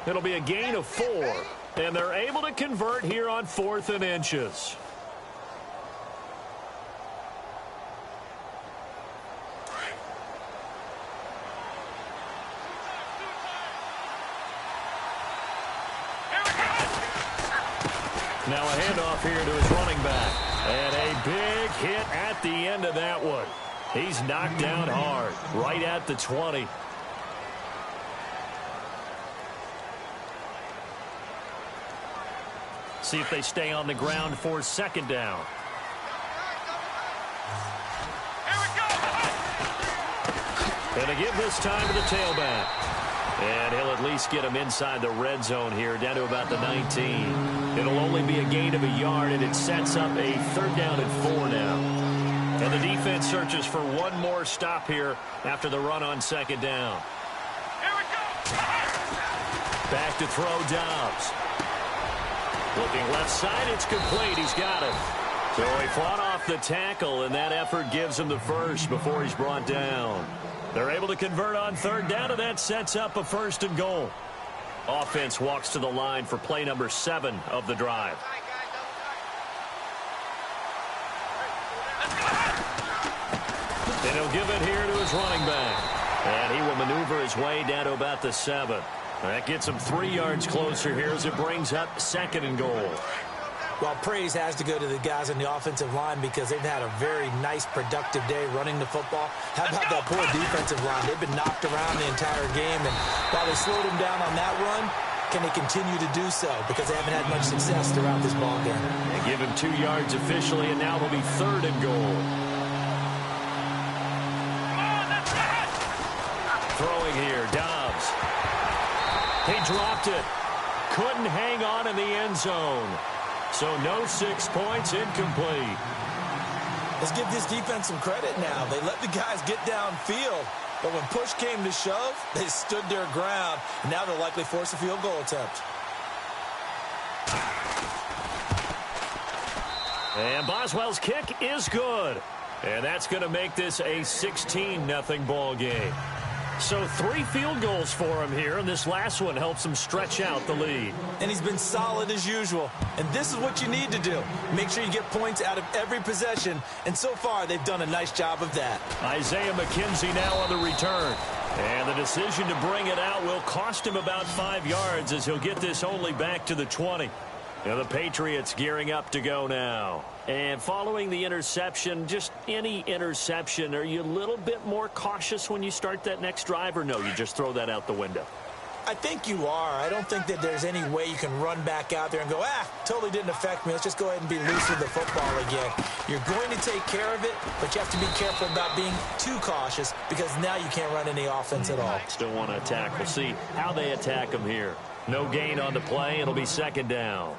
It'll be a gain of 4. And they're able to convert here on 4th and inches. Now a handoff here to his running back. And a big hit at the end of that one. He's knocked down hard, right at the 20. See if they stay on the ground for second down. And they give this time to the tailback. And he'll at least get him inside the red zone here, down to about the 19. It'll only be a gain of a yard, and it sets up a 3rd down and 4 now. And the defense searches for one more stop here after the run on second down. Here we go. Back to throw Dobbs. Looking left side, it's complete. He's got it. So he fought off the tackle, and that effort gives him the first before he's brought down. They're able to convert on 3rd down, and that sets up a 1st and goal. Offense walks to the line for play number 7 of the drive. And he'll give it here to his running back. And he will maneuver his way down to about the 7. That gets him 3 yards closer here as it brings up 2nd and goal. Well, praise has to go to the guys on the offensive line because they've had a very nice, productive day running the football. How about that poor defensive line? They've been knocked around the entire game, and while they slowed him down on that run, can they continue to do so? Because they haven't had much success throughout this ball game. They give him 2 yards officially, and now it'll be 3rd and goal. Throwing here, Dobbs. He dropped it. Couldn't hang on in the end zone. So no 6 points, incomplete. Let's give this defense some credit now. They let the guys get downfield, but when push came to shove, they stood their ground. And now they'll likely force a field goal attempt. And Boswell's kick is good. And that's going to make this a 16-0 ball game. So 3 field goals for him here, and this last one helps him stretch out the lead. And he's been solid as usual. And this is what you need to do. Make sure you get points out of every possession. And so far, they've done a nice job of that. Isaiah McKenzie now on the return. And the decision to bring it out will cost him about 5 yards as he'll get this only back to the 20. Now the Patriots gearing up to go now. And following the interception, just any interception, are you a little bit more cautious when you start that next drive, or no, you just throw that out the window? I think you are. I don't think that there's any way you can run back out there and go, totally didn't affect me. Let's just go ahead and be loose with the football again. You're going to take care of it, but you have to be careful about being too cautious because now you can't run any offense at all. Still want to attack. We'll see how they attack him here. No gain on the play. It'll be 2nd down.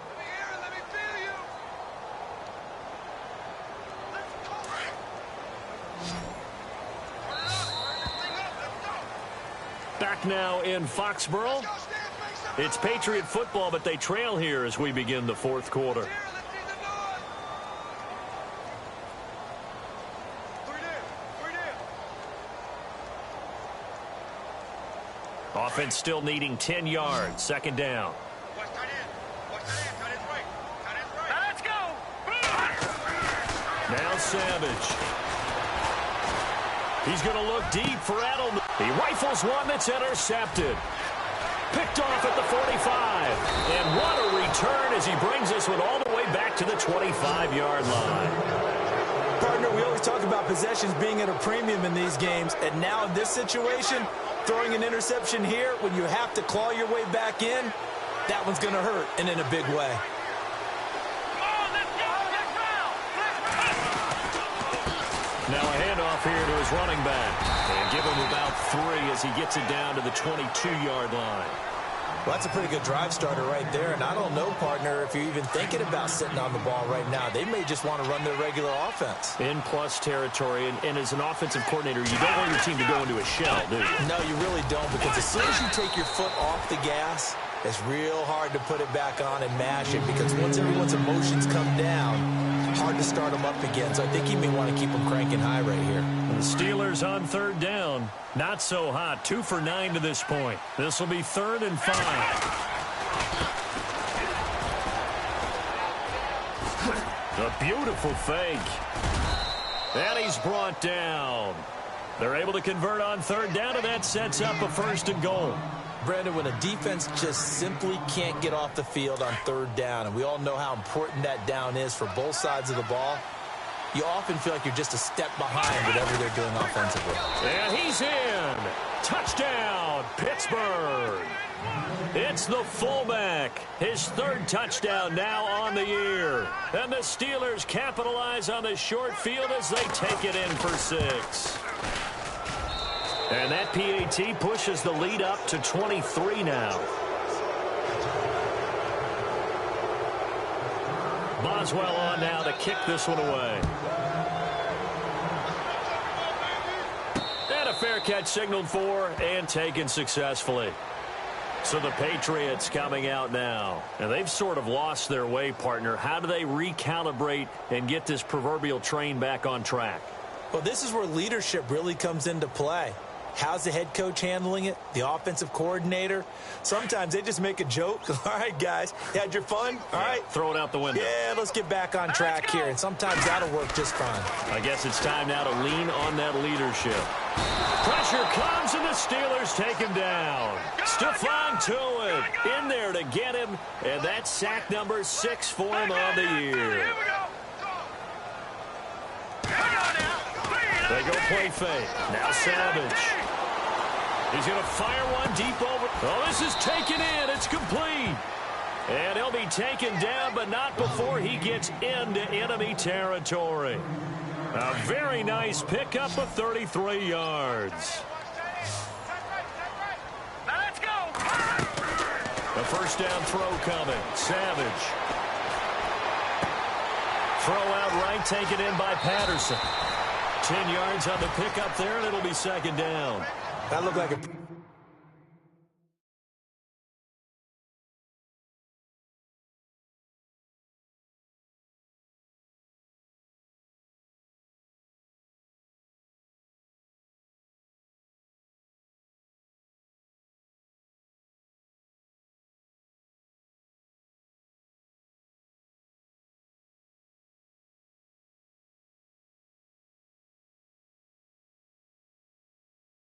Back now in Foxborough. It's Patriot football, but they trail here as we begin the 4th quarter. Offense still needing 10 yards. 2nd down. Let's go. Now Savage. He's going to look deep for Edelman. He rifles one that's intercepted. Picked off at the 45. And what a return as he brings this one all the way back to the 25-yard line. Partner, we always talk about possessions being at a premium in these games. And now in this situation, throwing an interception here when you have to claw your way back in, that one's going to hurt, and in a big way. Now a handoff here to his running back. And give him about 3 as he gets it down to the 22-yard line. Well, that's a pretty good drive starter right there. And I don't know, partner, if you're even thinking about sitting on the ball right now. They may just want to run their regular offense. In plus territory. And as an offensive coordinator, you don't want your team to go into a shell, do you? No, you really don't. Because as soon as you take your foot off the gas, it's real hard to put it back on and mash it. Because once everyone's emotions come down, hard to start them up again. So I think he may want to keep them cranking high right here. And the Steelers on 3rd down. Not so hot. 2 for 9 to this point. This will be 3rd and 5. A beautiful fake. And he's brought down. They're able to convert on 3rd down, and that sets up a 1st and goal. Brandon, when a defense just simply can't get off the field on third down, and we all know how important that down is for both sides of the ball, you often feel like you're just a step behind whatever they're doing offensively. And he's in. Touchdown, Pittsburgh. It's the fullback. His third touchdown now on the year. And the Steelers capitalize on the short field as they take it in for 6. And that PAT pushes the lead up to 23 now. Boswell on now to kick this one away. And a fair catch signaled for and taken successfully. So the Patriots coming out now. And they've sort of lost their way, partner. How do they recalibrate and get this proverbial train back on track? Well, this is where leadership really comes into play. How's the head coach handling it? The offensive coordinator? Sometimes they just make a joke. All right, guys, you had your fun? All right. Throw it out the window. Yeah, let's get back on track here. And sometimes that'll work just fine. I guess it's time now to lean on that leadership. Pressure comes, and the Steelers take him down. Stephon Tuitt in there to get him, and that's sack number 6 for him on the year. They go play fake. Now Savage. He's going to fire one deep over. Oh, this is taken in. It's complete. And he'll be taken down, but not before he gets into enemy territory. A very nice pickup of 33 yards. Now let's go. A first down throw coming. Savage. Throw out right, taken in by Patterson. 10 yards on the pickup there, and it'll be second down. That looked like a...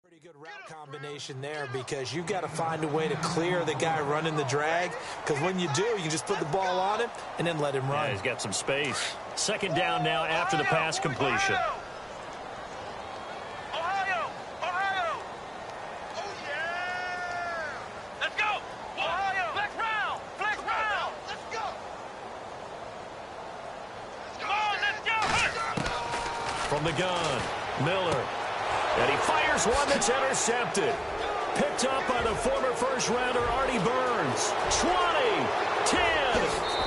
Pretty good route combination there, because you've got to find a way to clear the guy running the drag, because when you do, you can just put the ball on him and then let him run. Yeah, he's got some space. Second down now after the pass completion. Ohio! Ohio! Oh, yeah! Let's go! Ohio! Flex round! Flex round! Let's go! Come on, let's go! From the gun, Miller. And he fires one that's intercepted. Picked up by the former first-rounder Artie Burns. 20, 10,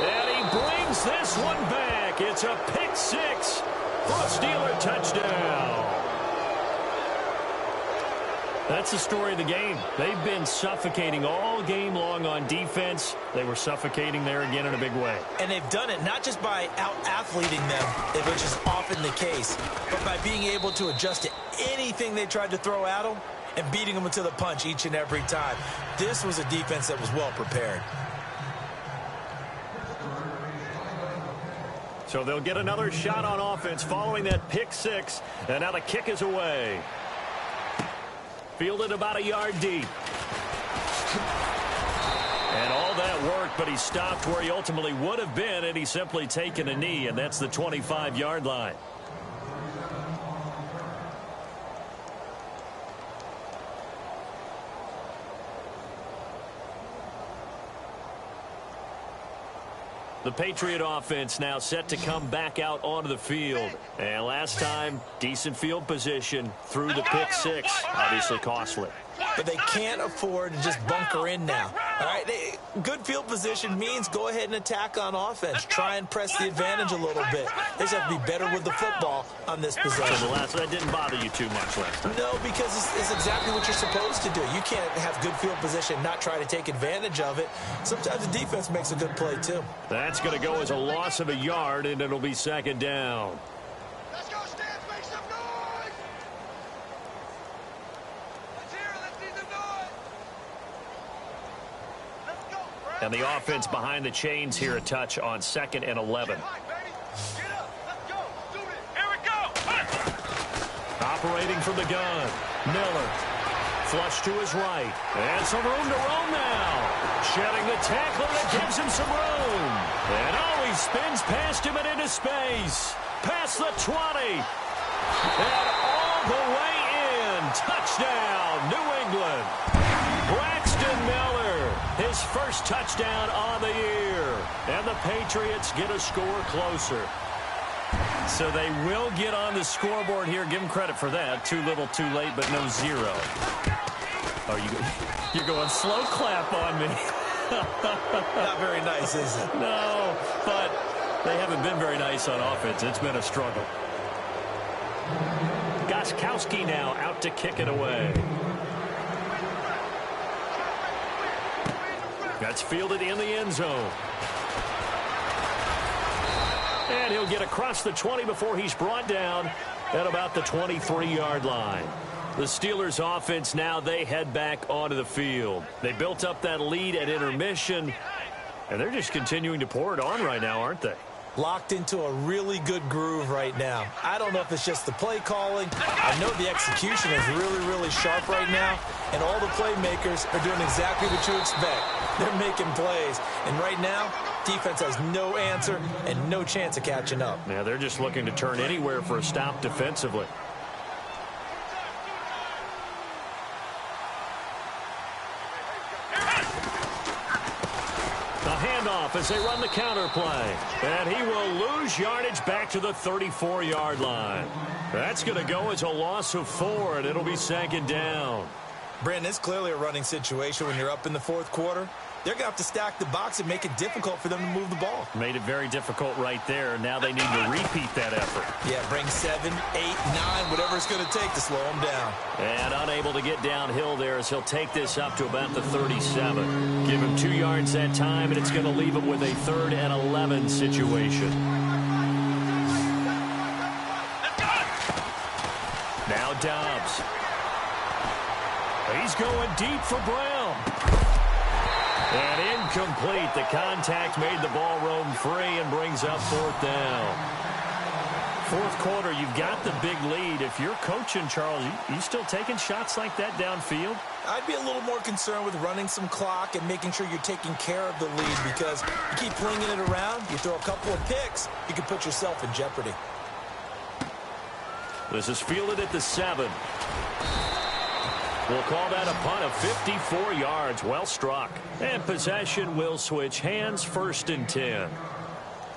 and he brings this one back. It's a pick 6 for a Steeler touchdown. That's the story of the game. They've been suffocating all game long on defense. They were suffocating there again in a big way. And they've done it not just by out-athleting them, which is often the case, but by being able to adjust to anything they tried to throw at them and beating them to the punch each and every time. This was a defense that was well prepared. So they'll get another shot on offense following that pick 6, and now the kick is away. Fielded about a yard deep. And all that work, but he stopped where he ultimately would have been, and he's simply taken a knee, and that's the 25-yard line. The Patriot offense now set to come back out onto the field. And last time, decent field position through the pick 6. Obviously costly. But they can't afford to just bunker in now. All right, good field position means go ahead and attack on offense. Try and press the advantage a little bit. They just have to be better with the football on this possession. So that didn't bother you too much last time. No, because it's exactly what you're supposed to do. You can't have good field position and not try to take advantage of it. Sometimes the defense makes a good play, too. That's going to go as a loss of a yard, and it'll be second down. Let's go, Stans, make some noise! Let's hear it, let's see some noise! Let's go, Brad. And the offense behind the chains here a touch on 2nd and 11. Get high, baby. Get up, let's go, do this. Here we go! Operating from the gun, Miller. Flush to his right. And some room to roam now. Shedding the tackler that gives him some room. And he spins past him and into space. Past the 20. And all the way in. Touchdown, New England. Braxton Miller, his first touchdown on the year. And the Patriots get a score closer. So they will get on the scoreboard here. Give them credit for that. Too little, too late, but no zero. Oh, you're going slow clap on me. Not very nice, is it? No, but they haven't been very nice on offense. It's been a struggle. Gostkowski now out to kick it away. That's fielded in the end zone. And he'll get across the 20 before he's brought down at about the 23-yard line. The Steelers' offense now, they head back onto the field. They built up that lead at intermission, and they're just continuing to pour it on right now, aren't they? Locked into a really good groove right now. I don't know if it's just the play calling. I know the execution is really, really sharp right now, and all the playmakers are doing exactly what you expect. They're making plays, and right now, defense has no answer and no chance of catching up. Now they're just looking to turn anywhere for a stop defensively. Handoff as they run the counter play. And he will lose yardage back to the 34-yard line. That's going to go as a loss of 4, and it'll be second down. Brandon, it's clearly a running situation when you're up in the fourth quarter. They're going to have to stack the box and make it difficult for them to move the ball. Made it very difficult right there. Now they need to repeat that effort. Yeah, bring 7, 8, 9, whatever it's going to take to slow them down. And unable to get downhill there as he'll take this up to about the 37. Give him 2 yards that time, and it's going to leave him with a 3rd and 11 situation. Now Dobbs. He's going deep for Brown. And incomplete. The contact made the ball roam free and brings up 4th down. Fourth quarter, you've got the big lead. If you're coaching, Charles, you still taking shots like that downfield? I'd be a little more concerned with running some clock and making sure you're taking care of the lead, because you keep flinging it around, you throw a couple of picks, you can put yourself in jeopardy. This is fielded at the 7. We'll call that a punt of 54 yards. Well struck. And possession will switch hands, 1st and 10.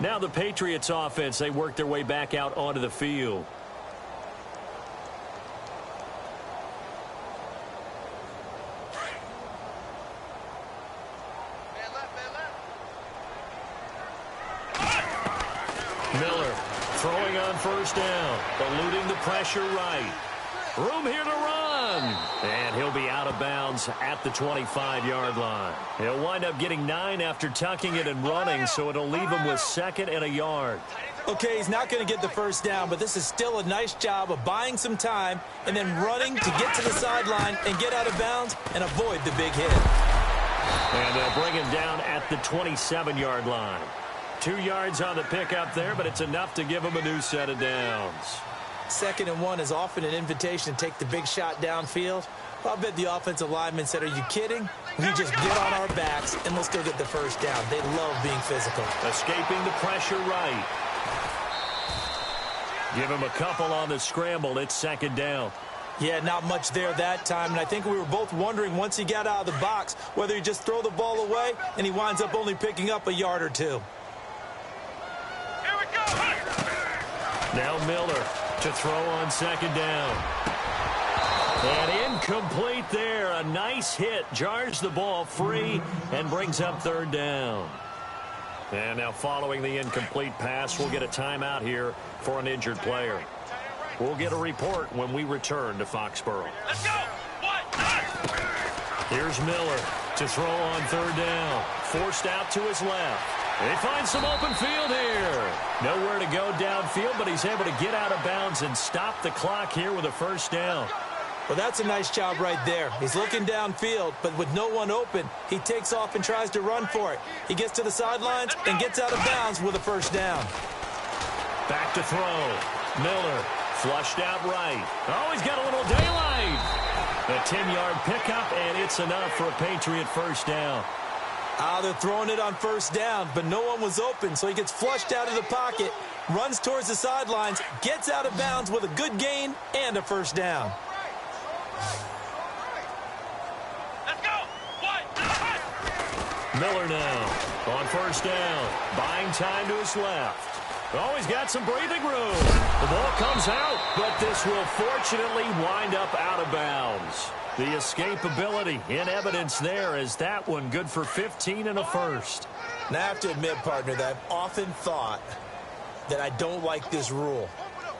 Now the Patriots offense, they work their way back out onto the field. Miller throwing on 1st down, eluding the pressure right. Room here to run. And he'll be out of bounds at the 25-yard line. He'll wind up getting 9 after tucking it and running, so it'll leave him with 2nd and a yard. Okay, he's not going to get the 1st down, but this is still a nice job of buying some time and then running to get to the sideline and get out of bounds and avoid the big hit. And they'll bring him down at the 27-yard line. 2 yards on the pickup there, but it's enough to give him a new set of downs. 2nd and 1 is often an invitation to take the big shot downfield. I'll bet the offensive lineman said, are you kidding? We just get on our backs and let's go get the 1st down. They love being physical. Escaping the pressure right. Give him a couple on the scramble. It's 2nd down. Yeah, not much there that time, and I think we were both wondering once he got out of the box whether he just throw the ball away and he winds up only picking up a yard or 2. Here we go. Now Miller to throw on 2nd down. And incomplete there. A nice hit. Jars the ball free and brings up 3rd down. And now following the incomplete pass, we'll get a timeout here for an injured player. We'll get a report when we return to Foxborough. Let's go. 1. Here's Miller to throw on 3rd down. Forced out to his left. They find some open field here. Nowhere to go downfield, but he's able to get out of bounds and stop the clock here with a 1st down. Well, that's a nice job right there. He's looking downfield, but with no one open, he takes off and tries to run for it. He gets to the sidelines and gets out of bounds with a 1st down. Back to throw. Miller flushed out right. Oh, he's got a little daylight. A 10-yard pickup, and it's enough for a Patriot first down. They're throwing it on first down, but no one was open, so he gets flushed out of the pocket, runs towards the sidelines, gets out of bounds with a good gain and a first down. Let's go. Miller now on first down, buying time to his left. Oh, he's got some breathing room. The ball comes out, but this will fortunately wind up out of bounds. The escapability in evidence there as that one good for 15 and a first. Now, I have to admit, partner, that I've often thought that I don't like this rule,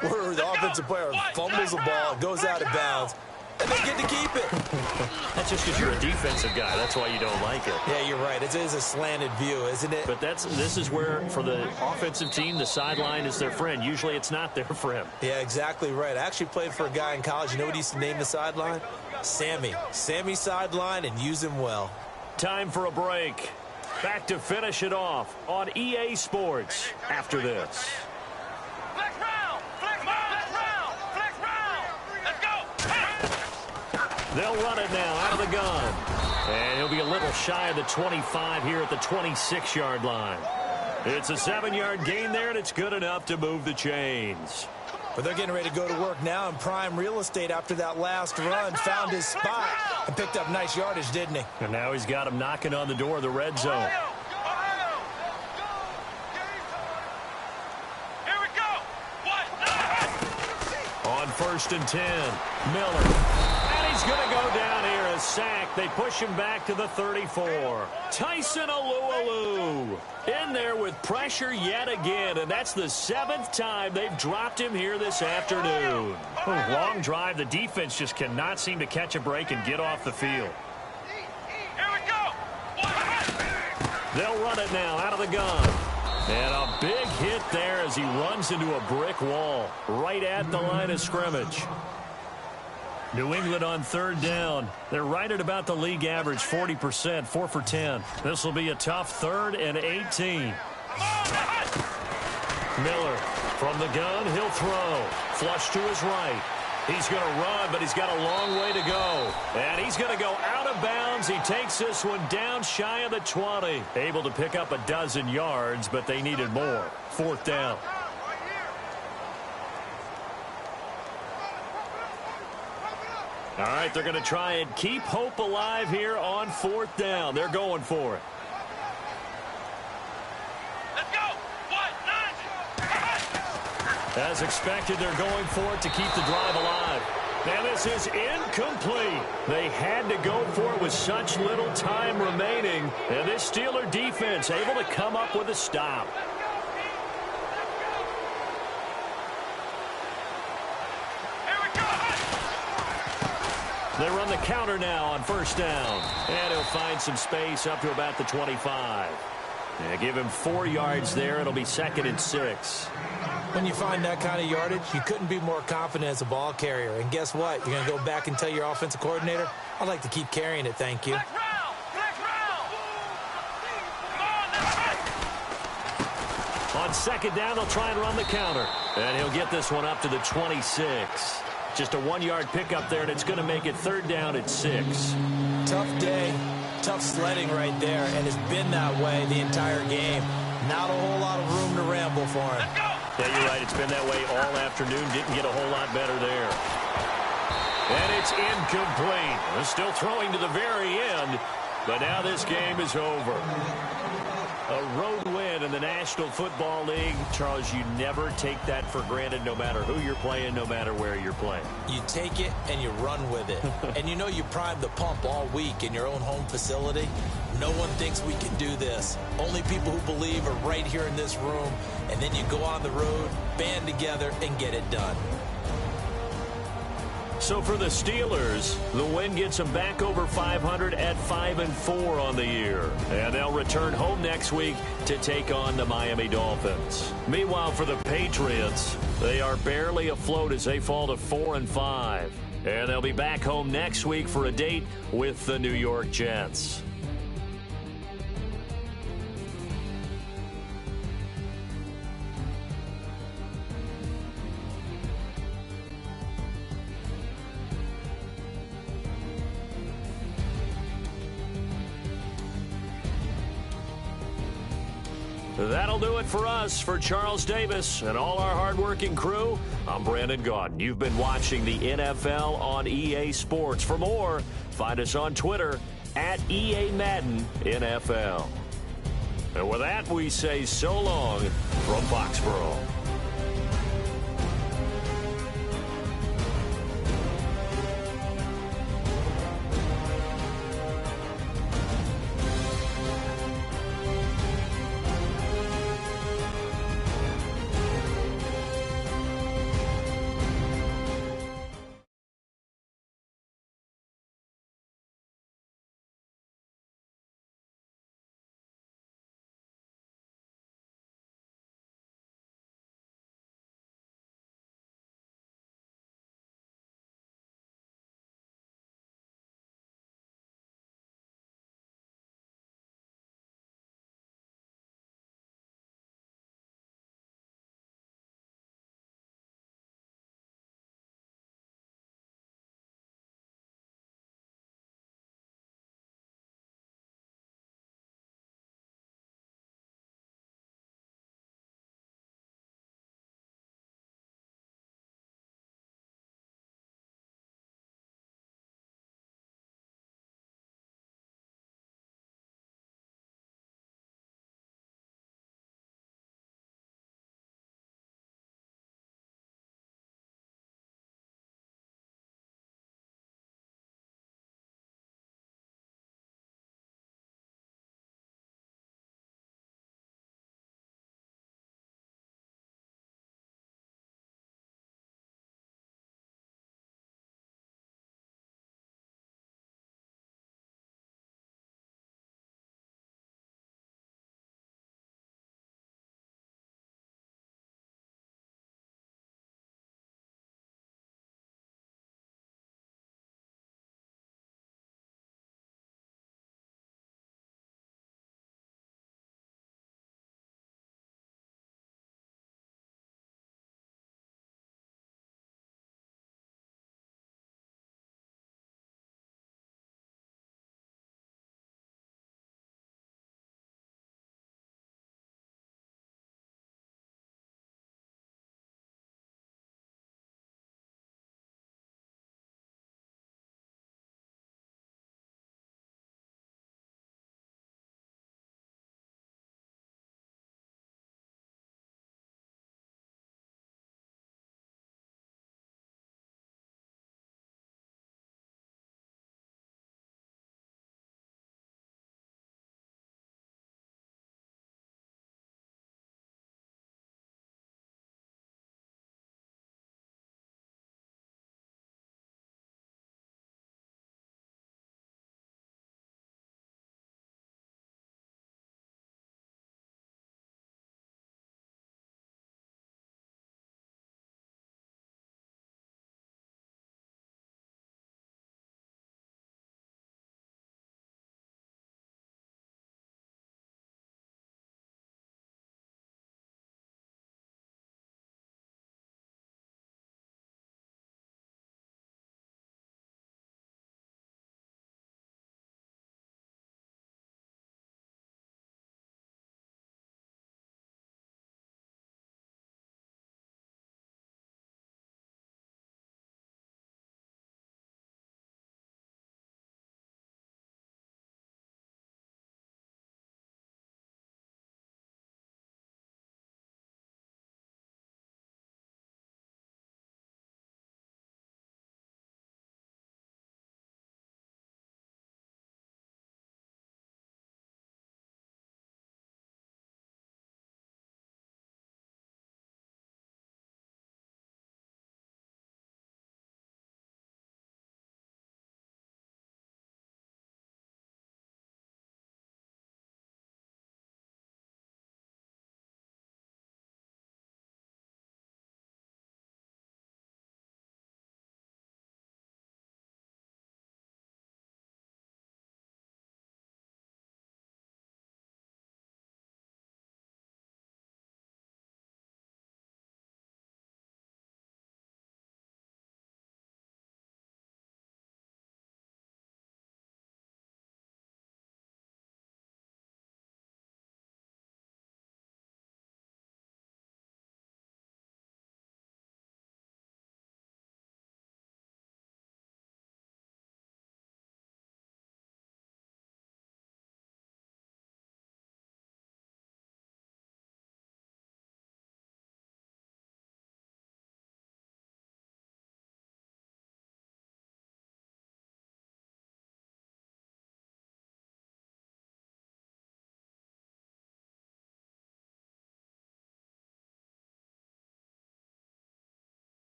where the offensive player fumbles the ball, it goes out of bounds, and they get to keep it. That's just because you're a defensive guy. That's why you don't like it. Yeah, you're right. It is a slanted view, isn't it? But this is where, for the offensive team, the sideline is their friend. Usually it's not their friend. Yeah, exactly right. I actually played for a guy in college. You know what he used to name the sideline? Sammy. Sammy sideline, and use him well. Time for a break. Back to finish it off on EA Sports after this. Flex round. Flex round. Flex round. Let's go. They'll run it now out of the gun. And he'll be a little shy of the 25 here at the 26-yard line. It's a 7-yard gain there, and it's good enough to move the chains. But they're getting ready to go to work now in prime real estate after that last run. Found his spot and picked up nice yardage, didn't he? And now he's got him knocking on the door of the red zone. Here we go. On 1st and 10, Miller. And he's going to go down here. A sack. They push him back to the 34. Tyson Alualu in there with pressure yet again, and that's the 7th time they've dropped him here this afternoon. Long drive. The defense just cannot seem to catch a break and get off the field. Here we go. They'll run it now out of the gun. And a big hit there as he runs into a brick wall right at the line of scrimmage. New England on 3rd down. They're right at about the league average, 40%, 4 for 10. This will be a tough 3rd and 18. Miller from the gun, he'll throw. Flush to his right. He's going to run, but he's got a long way to go. And he's going to go out of bounds. He takes this one down shy of the 20. Able to pick up a dozen yards, but they needed more. 4th down. All right, they're going to try and keep hope alive here on 4th down. They're going for it. Let's go. As expected, they're going for it to keep the drive alive. And this is incomplete. They had to go for it with such little time remaining. And this Steeler defense able to come up with a stop. They run the counter now on 1st down. And he'll find some space up to about the 25. Yeah, give him 4 yards there. It'll be 2nd and 6. When you find that kind of yardage, you couldn't be more confident as a ball carrier. And guess what? You're going to go back and tell your offensive coordinator, I'd like to keep carrying it, thank you. On 2nd down, they'll try and run the counter. And he'll get this one up to the 26. Just a 1-yard pickup there, and it's going to make it 3rd down at 6. Tough day, tough sledding right there, and it's been that way the entire game. Not a whole lot of room to ramble for him. Yeah, you're right. It's been that way all afternoon. Didn't get a whole lot better there. And it's incomplete. They're still throwing to the very end, but now this game is over. A road win in the National Football League. Charles, you never take that for granted no matter who you're playing, no matter where you're playing. You take it and you run with it. And you know you primed the pump all week in your own home facility. No one thinks we can do this. Only people who believe are right here in this room. And then you go on the road, band together, and get it done. So for the Steelers, the win gets them back over 500 at 5-4 on the year. And they'll return home next week to take on the Miami Dolphins. Meanwhile, for the Patriots, they are barely afloat as they fall to 4-5. And they'll be back home next week for a date with the New York Jets. That'll do it for us. For Charles Davis and all our hardworking crew, I'm Brandon Gaudin. You've been watching the NFL on EA Sports. For more, find us on Twitter at EA Madden NFL. And with that, we say so long from Foxborough.